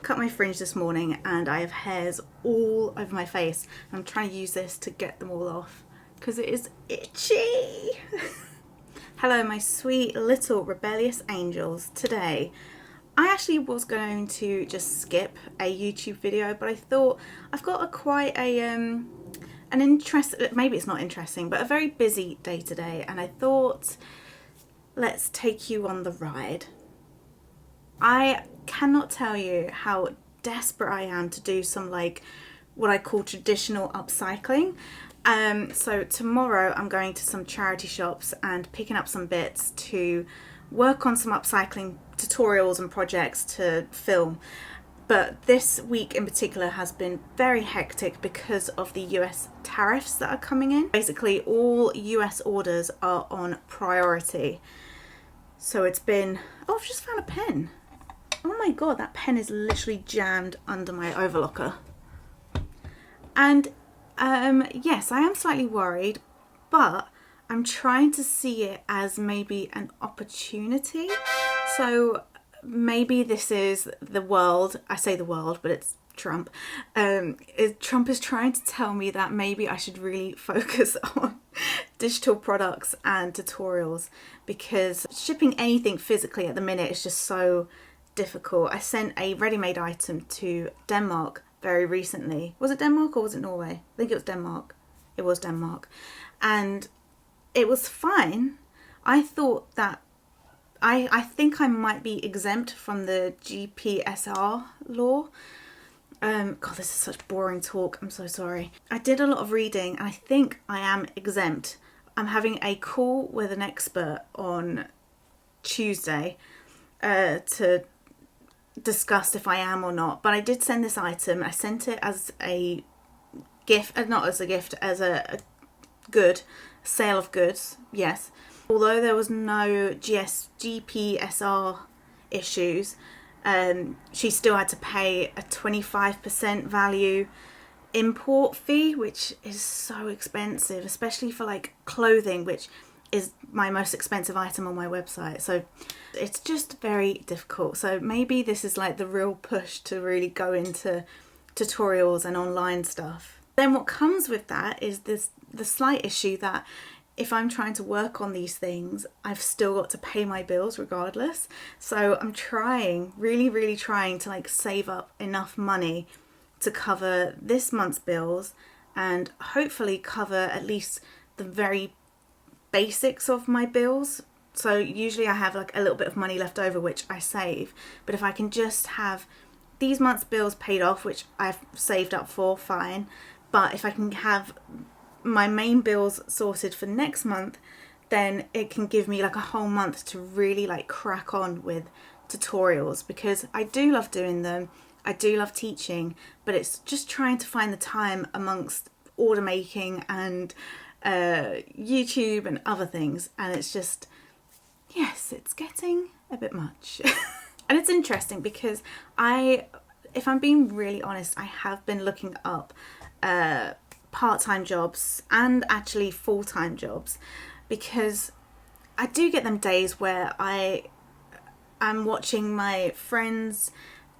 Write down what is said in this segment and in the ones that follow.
Cut my fringe this morning and I have hairs all over my face. I'm trying to use this to get them all off because it is itchy. Hello my sweet little rebellious angels. Today I actually was going to just skip a YouTube video, but I thought I've got an interest, maybe it's not interesting, but a very busy day today, and I thought let's take you on the ride. I cannot tell you how desperate I am to do some what I call traditional upcycling. So tomorrow I'm going to some charity shops and picking up some bits to work on some upcycling tutorials and projects to film. But this week in particular has been very hectic because of the US tariffs that are coming in. Basically all US orders are on priority. So it's been, oh, I've just found a pen. Oh my god, that pen is literally jammed under my overlocker. And yes, I am slightly worried, but I'm trying to see it as maybe an opportunity. So maybe this is the world, I say the world, but it's Trump. Trump is trying to tell me that maybe I should really focus on digital products and tutorials, because shipping anything physically at the minute is just so difficult. I sent a ready-made item to Denmark very recently. Was it Denmark or was it Norway? I think it was Denmark. It was Denmark. And it was fine. I thought that I think I might be exempt from the GPSR law. God, this is such boring talk. I'm so sorry. I did a lot of reading and I think I am exempt. I'm having a call with an expert on Tuesday to discuss if I am or not. But I did send this item. I sent it as a gift, not as a gift, as a good, sale of goods, yes. Although there was no GPSR issues, she still had to pay a 25% value import fee, which is so expensive, especially for clothing, which is my most expensive item on my website. So it's just very difficult. So maybe this is the real push to really go into tutorials and online stuff. Then what comes with that is the slight issue that if I'm trying to work on these things, I've still got to pay my bills regardless. So I'm trying, really trying to save up enough money to cover this month's bills and hopefully cover at least the very basics of my bills. So usually I have a little bit of money left over, which I save. But if I can just have these month's bills paid off, which I've saved up for, fine. But if I can have my main bills sorted for next month, then it can give me a whole month to really crack on with tutorials, because I do love doing them. I do love teaching, but it's just trying to find the time amongst order making and YouTube and other things, and it's just, yes, it's getting a bit much. And it's interesting because if I'm being really honest, I have been looking up part-time jobs and actually full-time jobs, because I do get them days where I'm watching my friends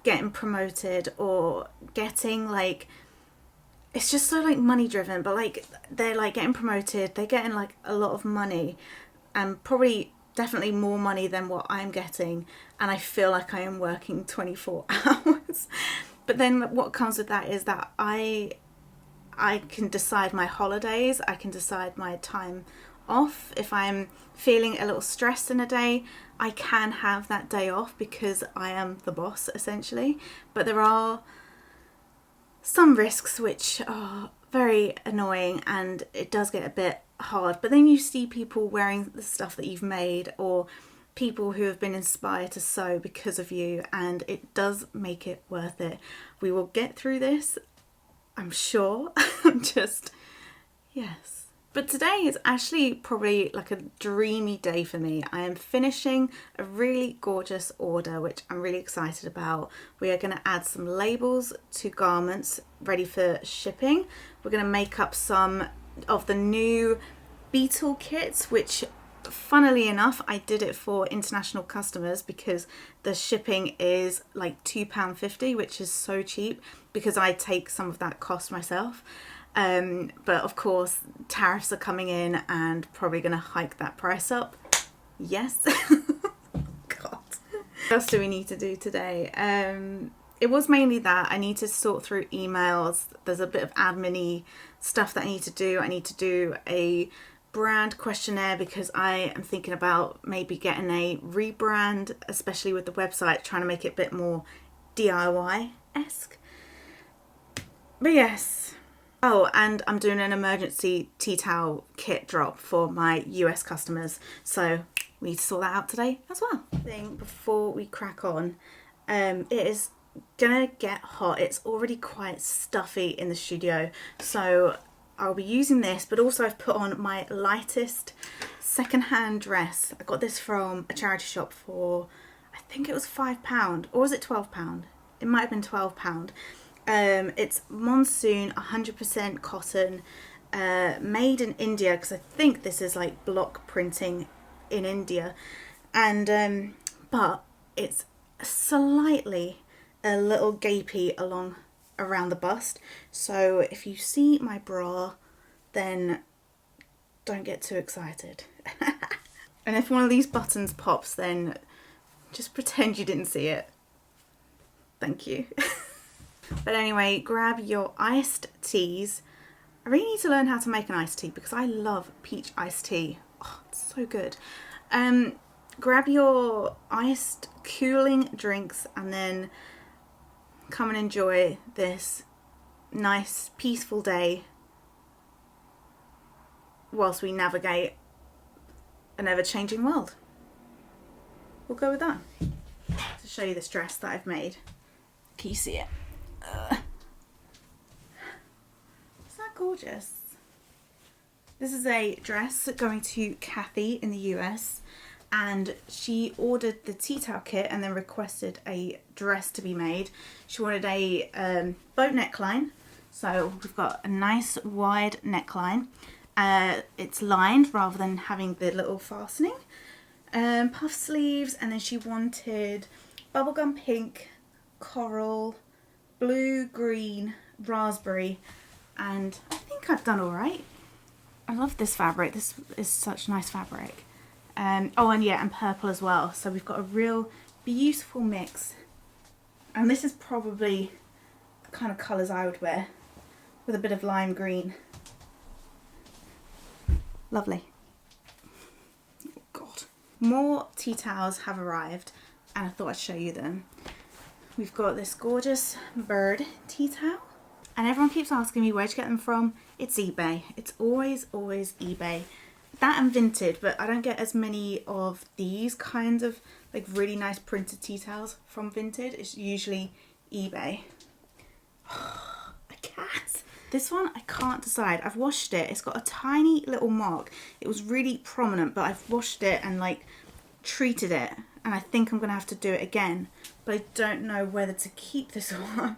getting promoted or getting it's just so money driven, but they're getting promoted, they're getting a lot of money, and probably definitely more money than what I'm getting, and I feel like I am working 24 hours. But then what comes with that is that I can decide my holidays, I can decide my time off. If I'm feeling a little stressed in a day, I can have that day off because I am the boss essentially. But there are some risks which are very annoying and it does get a bit hard. But then you see people wearing the stuff that you've made, or people who have been inspired to sew because of you, and it does make it worth it. We will get through this, I'm sure. Yes. But today is actually probably a dreamy day for me. I am finishing a really gorgeous order, which I'm really excited about. We are going to add some labels to garments ready for shipping. We're going to make up some of the new beetle kits, which funnily enough, I did it for international customers because the shipping is like £2.50, which is so cheap because I take some of that cost myself. But of course, tariffs are coming in and probably going to hike that price up. Yes. God. What else do we need to do today? It was mainly that. I need to sort through emails. There's a bit of admin-y stuff that I need to do. I need to do a brand questionnaire because I am thinking about maybe getting a rebrand, especially with the website, trying to make it a bit more DIY-esque. But yes. Oh, and I'm doing an emergency tea towel kit drop for my US customers. So we need to sort that out today as well. Before we crack on, it is gonna get hot. It's already quite stuffy in the studio, so I'll be using this, but also I've put on my lightest secondhand dress. I got this from a charity shop for, I think it was £5, or was it £12? It might have been £12. It's monsoon, 100% cotton, made in India, because I think this is like block printing in India, and but it's slightly a little gapey around the bust, so if you see my bra, then don't get too excited. And if one of these buttons pops, then just pretend you didn't see it. Thank you. But anyway, grab your iced teas. I really need to learn how to make an iced tea because I love peach iced tea. Oh, it's so good. Grab your iced cooling drinks and then come and enjoy this nice peaceful day whilst we navigate an ever-changing world. We'll go with that. To show you this dress that I've made. Can you see it? Isn't that gorgeous? This is a dress going to Kathy in the US, and she ordered the tea towel kit and then requested a dress to be made. She wanted a boat neckline, so we've got a nice wide neckline. It's lined rather than having the little fastening. Puff sleeves, and then she wanted bubblegum pink, coral, blue, green, raspberry, and I think I've done all right. I love this fabric. This is such nice fabric. Oh, and yeah, and purple as well. So we've got a real beautiful mix. And this is probably the kind of colours I would wear with a bit of lime green. Lovely. Oh God. More tea towels have arrived and I thought I'd show you them. We've got this gorgeous bird tea towel. And everyone keeps asking me where'd you get them from. It's eBay. It's always eBay. That and Vinted, but I don't get as many of these kinds of like really nice printed tea towels from Vinted. It's usually eBay. A cat. This one I can't decide. I've washed it. It's got a tiny little mark. It was really prominent, but I've washed it and like treated it, and I think I'm gonna have to do it again, but I don't know whether to keep this one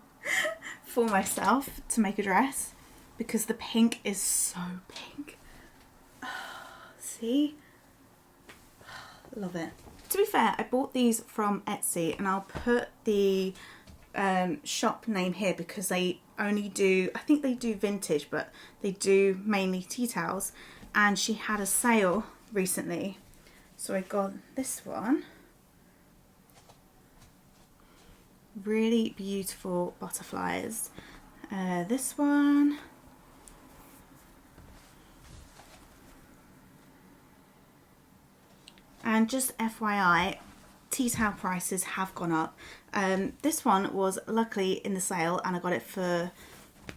for myself to make a dress because the pink is so pink. See? Love it. To be fair, I bought these from Etsy, and I'll put the shop name here because they only do, I think they do vintage, but they do mainly tea towels, and she had a sale recently, so I got this one. Really beautiful butterflies. This one. And just FYI, tea towel prices have gone up. This one was luckily in the sale and I got it for,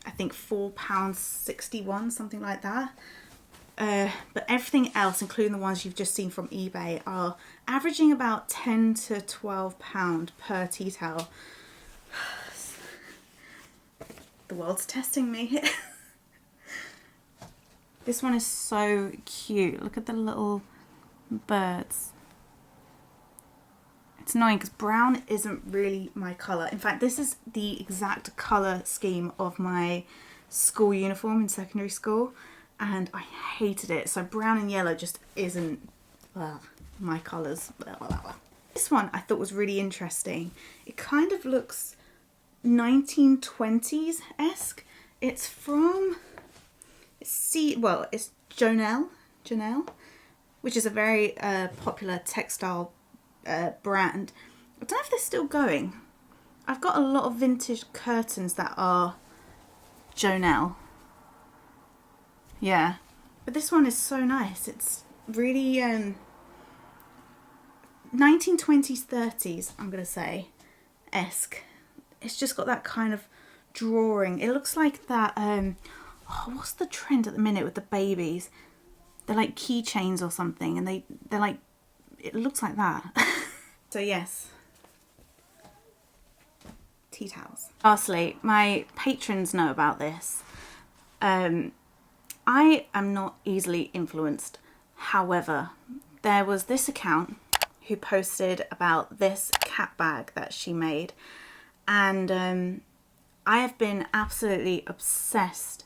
I think £4.61, something like that. But everything else, including the ones you've just seen from eBay, are averaging about £10 to £12 per tea towel. The world's testing me. This one is so cute. Look at the little birds. It's annoying because brown isn't really my colour. In fact, this is the exact colour scheme of my school uniform in secondary school, and I hated it. So brown and yellow just isn't Ugh, my colours. This one I thought was really interesting. It kind of looks 1920s-esque. It's from, it's Jonelle, which is a very popular textile brand. I don't know if they're still going. I've got a lot of vintage curtains that are Jonelle. Yeah, but this one is so nice. It's really 1920s, 30s, I'm gonna say, esque. It's just got that kind of drawing. It looks like that, what's the trend at the minute with the babies? They're like keychains or something, and they're like, it looks like that. So yes, tea towels. Lastly, my patrons know about this. I am not easily influenced. However, there was this account who posted about this cat bag that she made, and I have been absolutely obsessed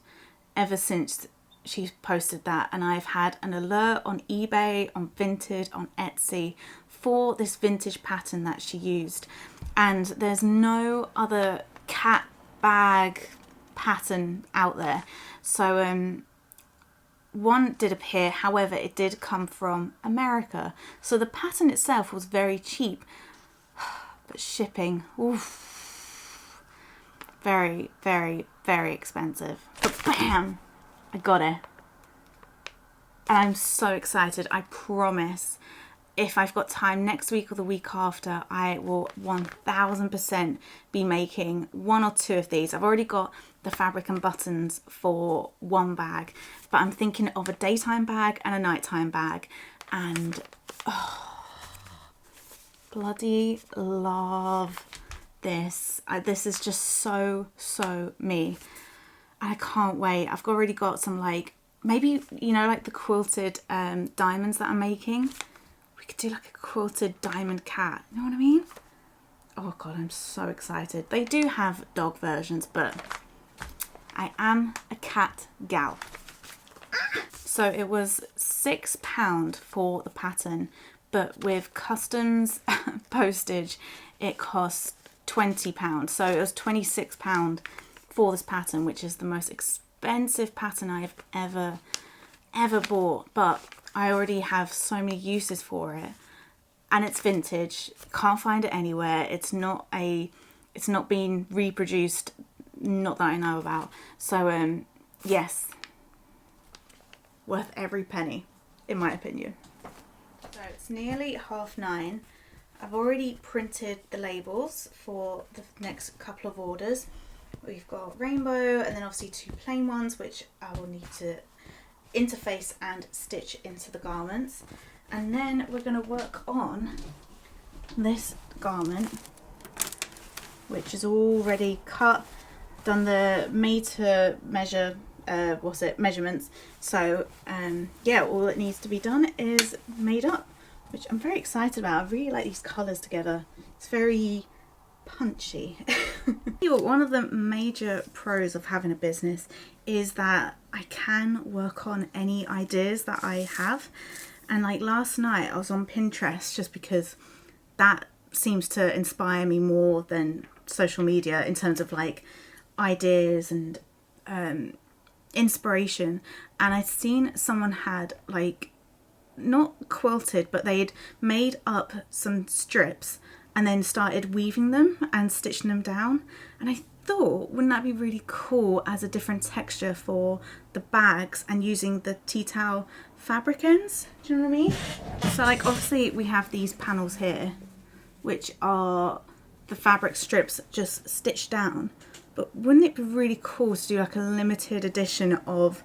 ever since she posted that, and I've had an alert on eBay, on Vinted, on Etsy for this vintage pattern that she used, and there's no other cat bag pattern out there. So one did appear, however it did come from America, so the pattern itself was very cheap, but shipping, oof, very, very, very expensive. But bam, I got it, and I'm so excited. I promise if I've got time next week or the week after, I will 1000% be making 1 or 2 of these. I've already got the fabric and buttons for one bag, but I'm thinking of a daytime bag and a nighttime bag, and bloody love this. This is just so me. I can't wait. I've already got some, like, maybe, you know, like the quilted diamonds that I'm making. We could do like a quilted diamond cat, you know what I mean? Oh god, I'm so excited. They do have dog versions, but I am a cat gal. So it was £6 for the pattern, but with customs postage it cost £20. So it was £26 for this pattern, which is the most expensive pattern I've ever bought, but I already have so many uses for it, and it's vintage. Can't find it anywhere. It's not being reproduced, not that I know about. So yes, worth every penny, in my opinion. So it's nearly 9:30. I've already printed the labels for the next couple of orders. We've got rainbow, and then obviously 2 plain ones, which I will need to interface and stitch into the garments. And then we're going to work on this garment, which is already cut, done the made to measure measurements. So yeah, all that needs to be done is made up, which I'm very excited about. I really like these colours together. It's very punchy. One of the major pros of having a business is that I can work on any ideas that I have, and like last night I was on Pinterest just because that seems to inspire me more than social media in terms of like ideas and inspiration. And I'd seen someone had like not quilted, but they'd made up some strips and then started weaving them and stitching them down, and I thought, wouldn't that be really cool as a different texture for the bags and using the tea towel fabric ends? Do you know what I mean? So like obviously we have these panels here, which are the fabric strips just stitched down, but wouldn't it be really cool to do like a limited edition of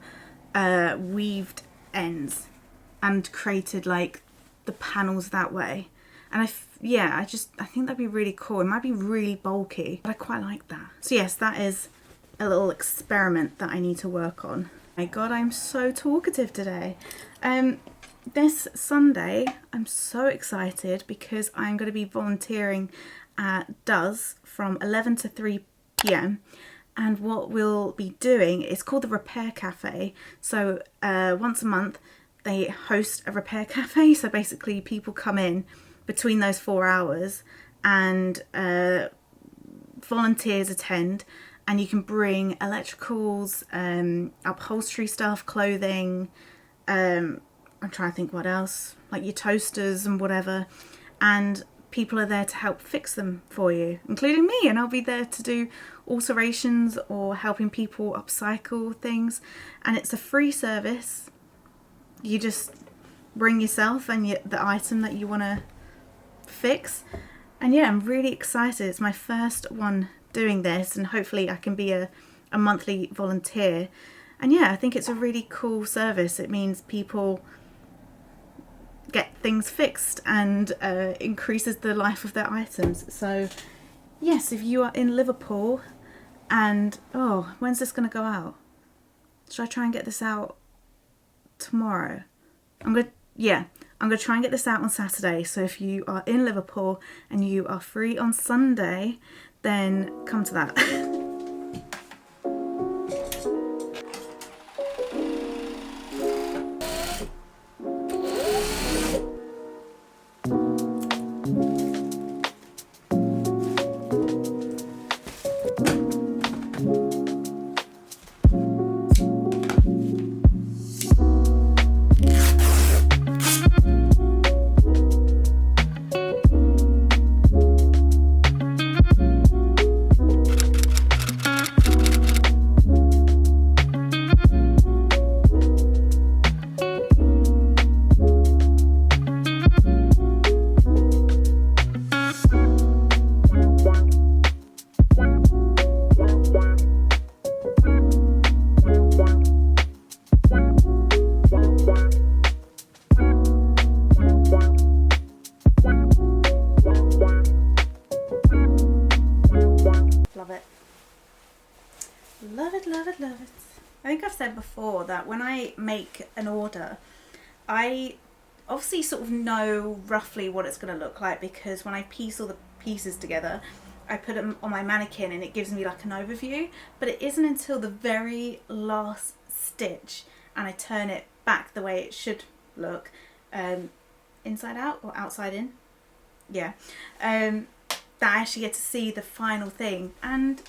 weaved ends and created like the panels that way? And I think that'd be really cool. It might be really bulky, but I quite like that. So yes, that is a little experiment that I need to work on. My god, I'm so talkative today. This Sunday, I'm so excited because I'm going to be volunteering at Does from 11 to 3 p.m. And what we'll be doing is called the Repair Cafe. So once a month, they host a repair cafe. So basically people come in between those 4 hours and volunteers attend, and you can bring electricals, upholstery stuff, clothing, I'm trying to think what else, like your toasters and whatever, and people are there to help fix them for you, including me, and I'll be there to do alterations or helping people upcycle things. And it's a free service. You just bring yourself and the item that you want to fix. And yeah, I'm really excited. It's my first one doing this, and hopefully I can be a monthly volunteer. And yeah, I think it's a really cool service. It means people get things fixed and increases the life of their items. So yes, if you are in Liverpool and, oh, when's this going to go out? Should I try and get this out tomorrow? I'm going to try and get this out on Saturday. So if you are in Liverpool and you are free on Sunday, then come to that. Love it. I think I've said before that when I make an order, I obviously sort of know roughly what it's going to look like, because when I piece all the pieces together, I put them on my mannequin and it gives me like an overview. But it isn't until the very last stitch and I turn it back the way it should look, inside out or outside in, yeah, that I actually get to see the final thing. And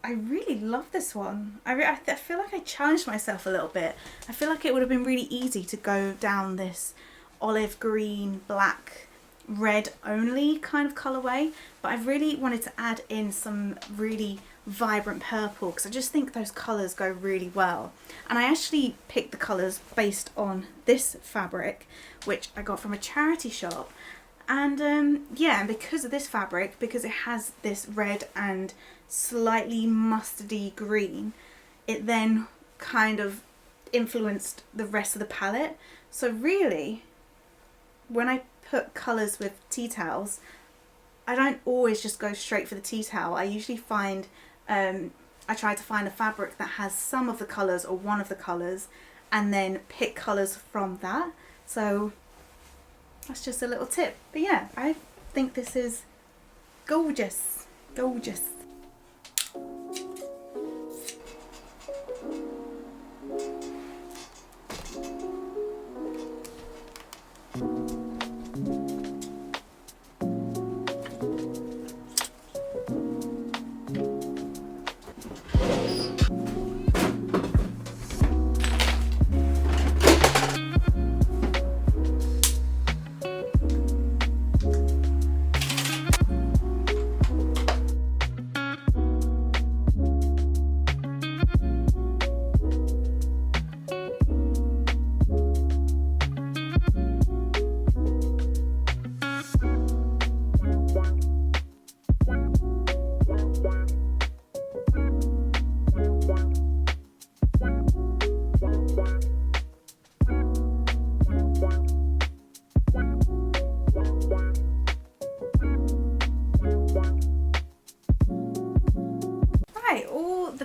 I really love this one. I feel like I challenged myself a little bit. I feel like it would have been really easy to go down this olive green, black, red only kind of colourway, but I really wanted to add in some really vibrant purple, because I just think those colours go really well. And I actually picked the colours based on this fabric, which I got from a charity shop. And yeah, and because of this fabric, because it has this red and slightly mustardy green, it then kind of influenced the rest of the palette. So really, when I put colours with tea towels, I don't always just go straight for the tea towel. I usually find, I try to find a fabric that has some of the colours or one of the colours, and then pick colours from that. So that's just a little tip. But yeah, I think this is gorgeous, gorgeous.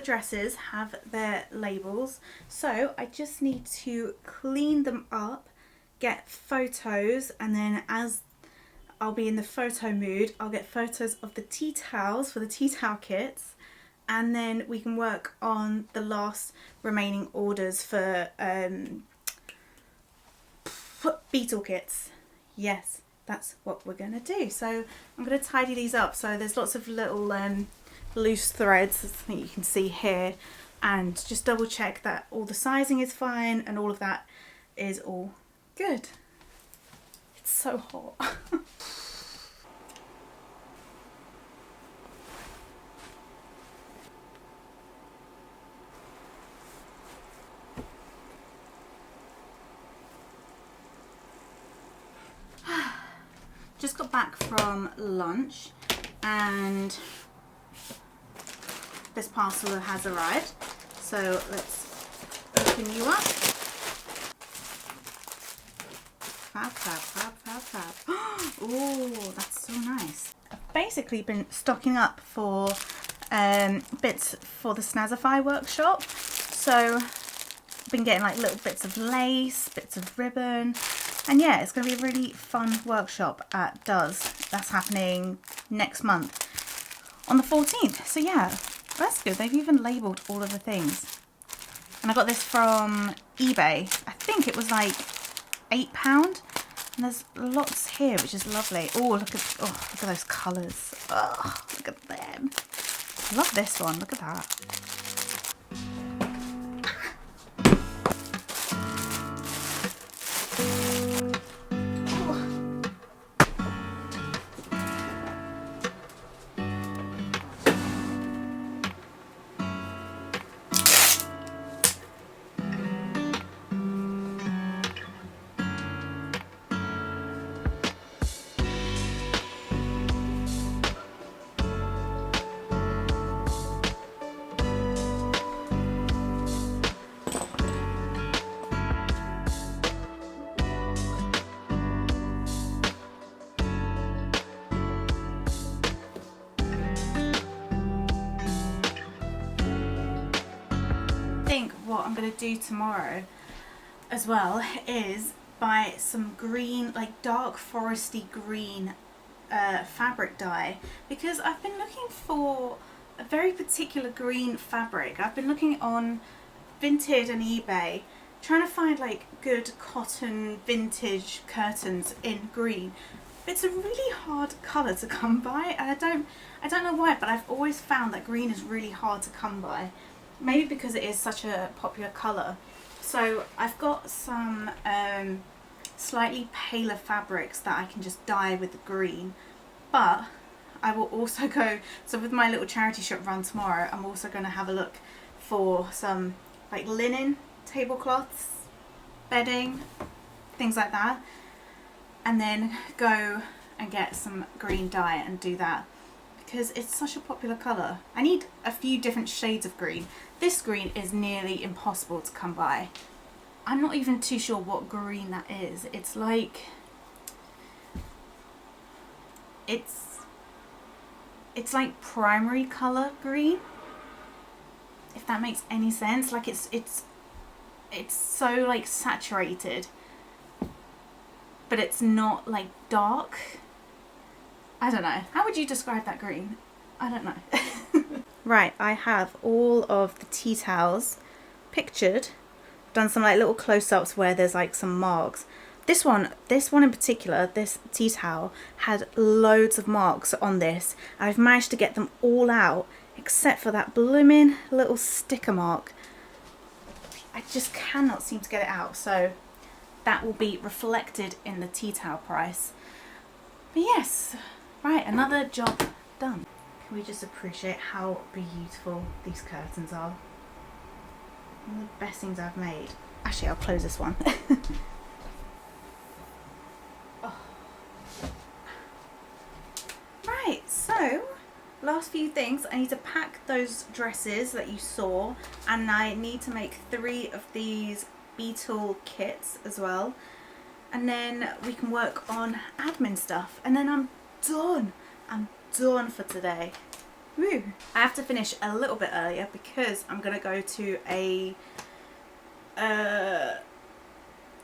Dresses have their labels, so I just need to clean them up, get photos, and then as I'll be in the photo mood, I'll get photos of the tea towels for the tea towel kits, and then we can work on the last remaining orders for beetle kits. Yes, that's what we're gonna do. So I'm gonna tidy these up. So there's lots of little loose threads, I think you can see here, and just double check that all the sizing is fine and all of that is all good. It's so hot. Just got back from lunch and this parcel has arrived. So let's open you up. Fab, fab, fab, fab, fab. Oh, that's so nice. I've basically been stocking up for bits for the Snazzify workshop. So I've been getting like little bits of lace, bits of ribbon. And yeah, it's going to be a really fun workshop at Does. That's happening next month on the 14th. So yeah, that's good. They've even labelled all of the things. And I got this from eBay. I think it was like £8. And there's lots here, which is lovely. Oh, look at those colours. Oh, look at them. I love this one. Look at that. What I'm going to do tomorrow as well is buy some green, like dark foresty green fabric dye, because I've been looking for a very particular green fabric. I've been looking on Vinted and eBay trying to find like good cotton vintage curtains in green. It's a really hard colour to come by, and I don't know why, but I've always found that green is really hard to come by. Maybe because it is such a popular colour. So I've got some slightly paler fabrics that I can just dye with the green. But I will also go, so with my little charity shop run tomorrow, I'm also going to have a look for some like linen tablecloths, bedding, things like that. And then go and get some green dye and do that, because it's such a popular colour. I need a few different shades of green. This green is nearly impossible to come by. I'm not even too sure what green that is. It's like, it's like primary colour green, if that makes any sense. Like it's so like saturated, but it's not like dark. I don't know. How would you describe that green? I don't know. Right, I have all of the tea towels pictured. Done some like little close-ups where there's like some marks. This one in particular, this tea towel, had loads of marks on this. I've managed to get them all out except for that blooming little sticker mark. I just cannot seem to get it out, so that will be reflected in the tea towel price. But yes, right, another job done. Can we just appreciate how beautiful these curtains are? One of the best things I've made. Actually, I'll close this one. Oh. Right, so last few things. I need to pack those dresses that you saw, and I need to make 3 of these beetle kits as well. And then we can work on admin stuff, and then I'm done. I'm done for today. Woo. I have to finish a little bit earlier because I'm gonna go to an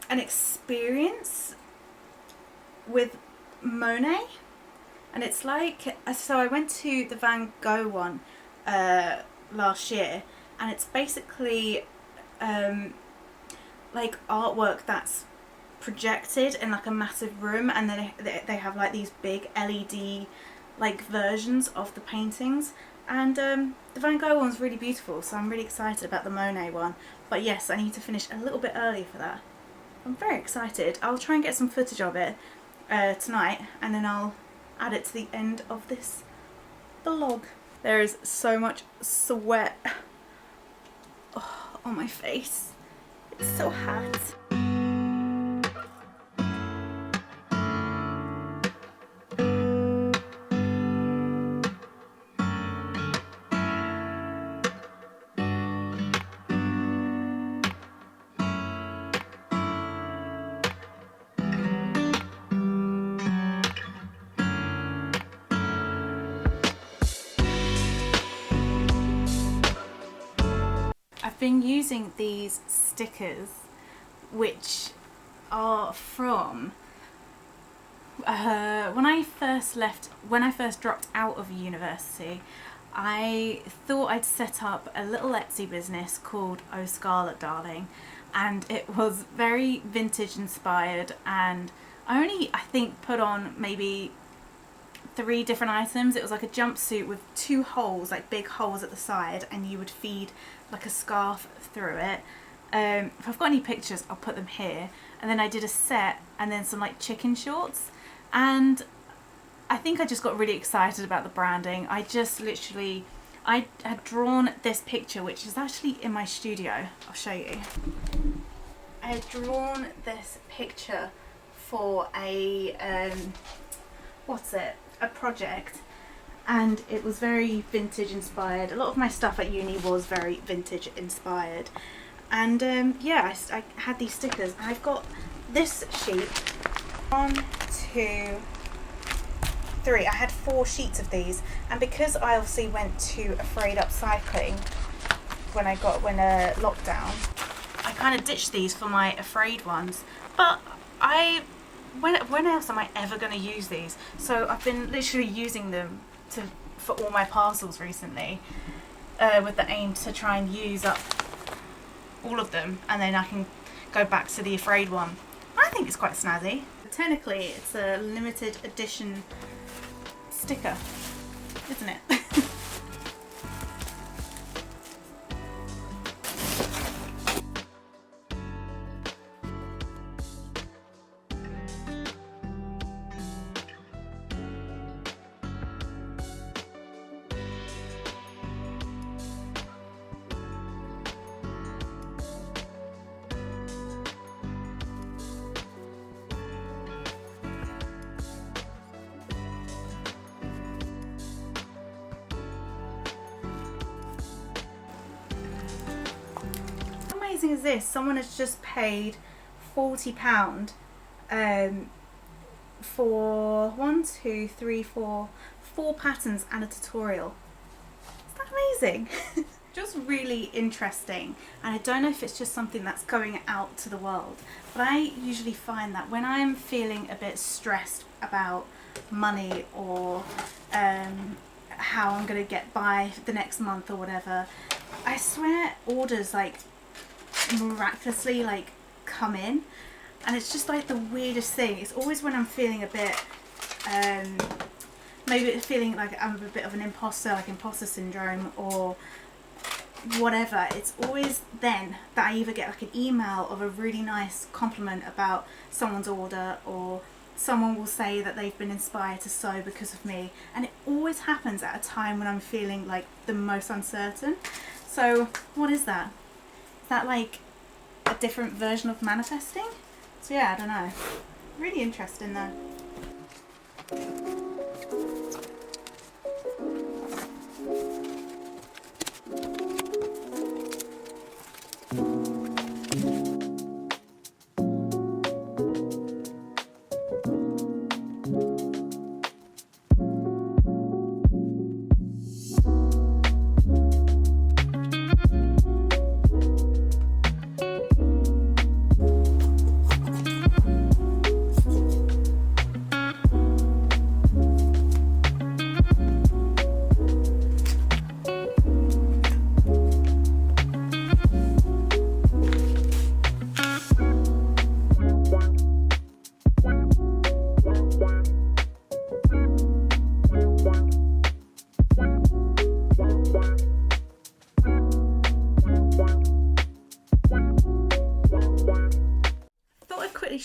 experience with Monet, and it's like, so I went to the Van Gogh one last year, and it's basically like artwork that's projected in like a massive room, and then they have like these big LED like versions of the paintings, and the Van Gogh one's really beautiful, so I'm really excited about the Monet one. But yes, I need to finish a little bit early for that. I'm very excited. I'll try and get some footage of it tonight, and then I'll add it to the end of this vlog. There is so much sweat on my face. It's so hot. I've been using these stickers, which are from when I first dropped out of university. I thought I'd set up a little Etsy business called Oh Scarlett Darling, and it was very vintage inspired, and I only, I think, put on maybe 3 different items. It was like a jumpsuit with 2 holes, like big holes at the side, and you would feed like a scarf through it. If I've got any pictures, I'll put them here. And then I did a set, and then some like chicken shorts, and I think I just got really excited about the branding. I had drawn this picture, which is actually in my studio. I'll show you. I had drawn this picture for a a project, and it was very vintage inspired. A lot of my stuff at uni was very vintage inspired, and yeah, I had these stickers. I've got this sheet, 1, 2, 3. I had 4 sheets of these, and because I obviously went to AFRAYED Upcycling when lockdown, I kind of ditched these for my AFRAYED ones. But when else am I ever going to use these? So I've been literally using them for all my parcels recently, with the aim to try and use up all of them, and then I can go back to the AFRAYED one. I think it's quite snazzy. Technically, it's a limited edition sticker, isn't it? How amazing is this? Someone has just paid £40 for 1, 2, 3, 4 patterns and a tutorial. Is that amazing? Just really interesting, and I don't know if it's just something that's going out to the world, but I usually find that when I'm feeling a bit stressed about money or how I'm going to get by the next month or whatever, I swear orders like miraculously like come in, and it's just like the weirdest thing. It's always when I'm feeling a bit maybe feeling like I'm a bit of an imposter, like imposter syndrome or whatever. It's always then that I either get like an email of a really nice compliment about someone's order, or someone will say that they've been inspired to sew because of me, and it always happens at a time when I'm feeling like the most uncertain. So what is that? Is that like a different version of manifesting? So yeah, I don't know. Really interesting though.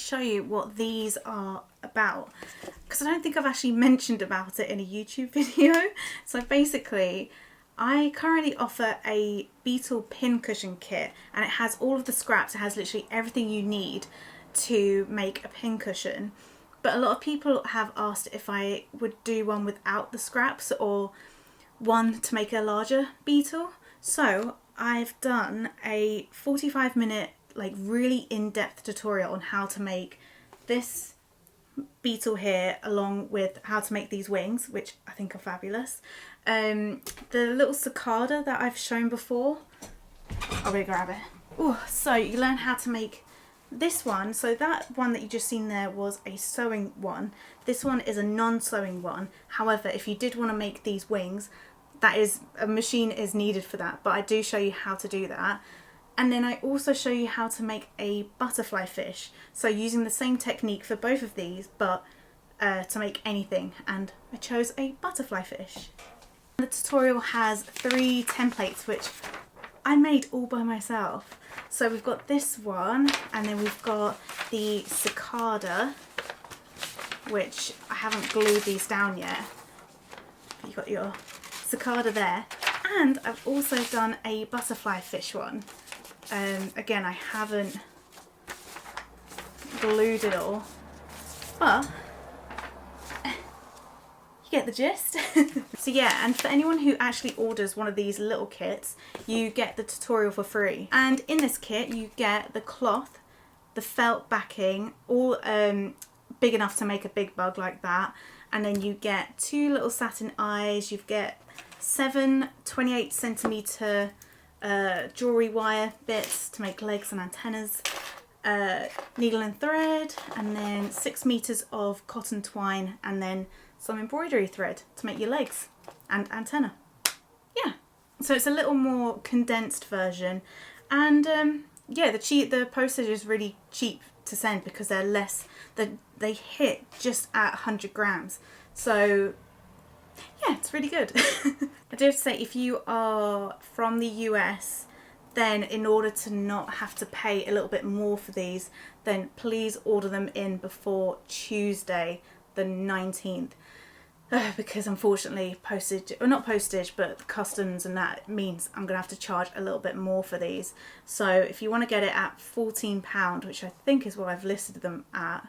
show you what these are about, because I don't think I've actually mentioned about it in a YouTube video. So basically, I currently offer a beetle pin cushion kit, and it has all of the scraps. It has literally everything you need to make a pin cushion. But a lot of people have asked if I would do one without the scraps, or one to make a larger beetle. So I've done a 45-minute like really in-depth tutorial on how to make this beetle here, along with how to make these wings, which I think are fabulous. The little cicada that I've shown before, I'll go grab it. Oh, so you learn how to make this one. So that one that you just seen there was a sewing one. This one is a non-sewing one. However, if you did want to make these wings, that is, a machine is needed for that, but I do show you how to do that. And then I also show you how to make a butterfly fish. So using the same technique for both of these, but to make anything. And I chose a butterfly fish. The tutorial has 3 templates, which I made all by myself. So we've got this one, and then we've got the cicada, which I haven't glued these down yet. You've got your cicada there. And I've also done a butterfly fish one. Again, I haven't glued it all, but you get the gist. So yeah, and for anyone who actually orders one of these little kits, you get the tutorial for free. And in this kit you get the cloth, the felt backing, all big enough to make a big bug like that, and then you get 2 little satin eyes, you get 7 28cm jewellery wire bits to make legs and antennas, needle and thread, and then 6 meters of cotton twine, and then some embroidery thread to make your legs and antenna. Yeah, so it's a little more condensed version, and yeah, the postage is really cheap to send because they're less, they hit just at 100 grams. So yeah, it's really good. I do have to say, if you are from the US, then in order to not have to pay a little bit more for these, then please order them in before Tuesday the 19th. Because unfortunately postage, or not postage, but customs and that means I'm going to have to charge a little bit more for these. So if you want to get it at £14, which I think is what I've listed them at,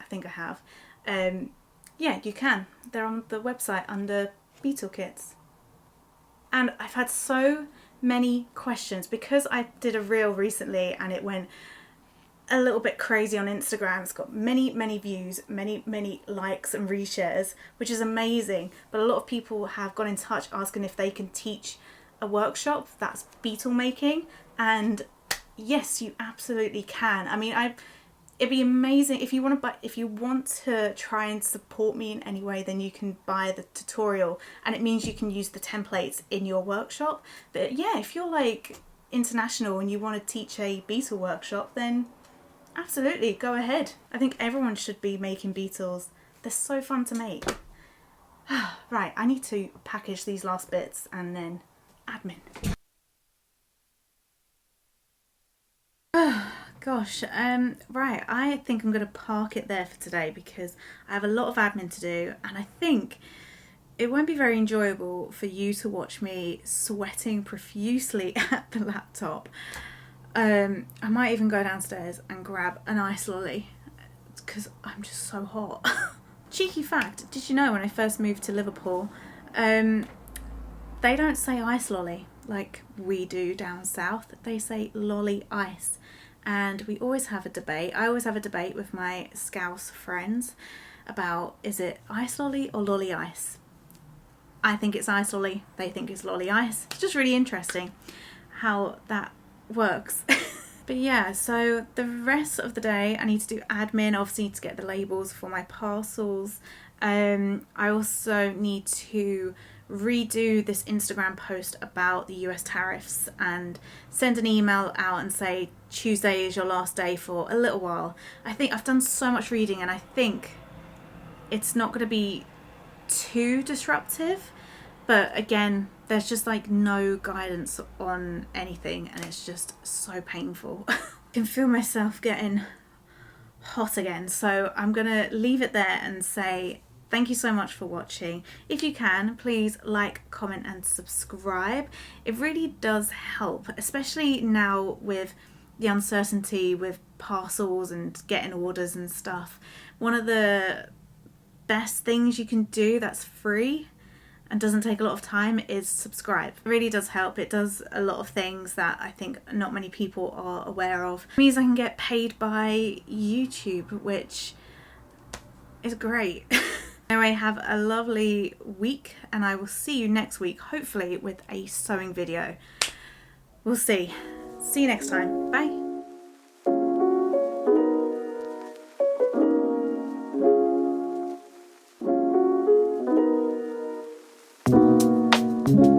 I think I have, yeah, you can. They're on the website under beetle kits. And I've had so many questions because I did a reel recently and it went a little bit crazy on Instagram. It's got many views, many likes and reshares, which is amazing. But a lot of people have got in touch asking if they can teach a workshop that's beetle making, and yes, you absolutely can. I mean, it'd be amazing if you want to buy, if you want to try and support me in any way, then you can buy the tutorial, and it means you can use the templates in your workshop. But yeah, if you're like international and you want to teach a beetle workshop, then absolutely go ahead. I think everyone should be making beetles. They're so fun to make. Right, I need to package these last bits and then admin. Gosh, right, I think I'm going to park it there for today because I have a lot of admin to do, and I think it won't be very enjoyable for you to watch me sweating profusely at the laptop. I might even go downstairs and grab an ice lolly because I'm just so hot. Cheeky fact, did you know when I first moved to Liverpool, they don't say ice lolly like we do down south, they say lolly ice. And we always have a debate. I always have a debate with my Scouse friends about, is it ice lolly or lolly ice? I think it's ice lolly, they think it's lolly ice. It's just really interesting how that works. But yeah, so the rest of the day I need to do admin, obviously need to get the labels for my parcels. I also need to redo this Instagram post about the US tariffs and send an email out and say Tuesday is your last day for a little while. I think I've done so much reading and I think it's not going to be too disruptive, but again, there's just like no guidance on anything and it's just so painful. I can feel myself getting hot again. So I'm gonna leave it there and say thank you so much for watching. If you can, please like, comment and subscribe. It really does help, especially now with the uncertainty with parcels and getting orders and stuff. One of the best things you can do that's free and doesn't take a lot of time is subscribe. It really does help. It does a lot of things that I think not many people are aware of. It means I can get paid by YouTube, which is great. Anyway, have a lovely week and I will see you next week, hopefully with a sewing video. We'll see. See you next time. Bye. Thank you.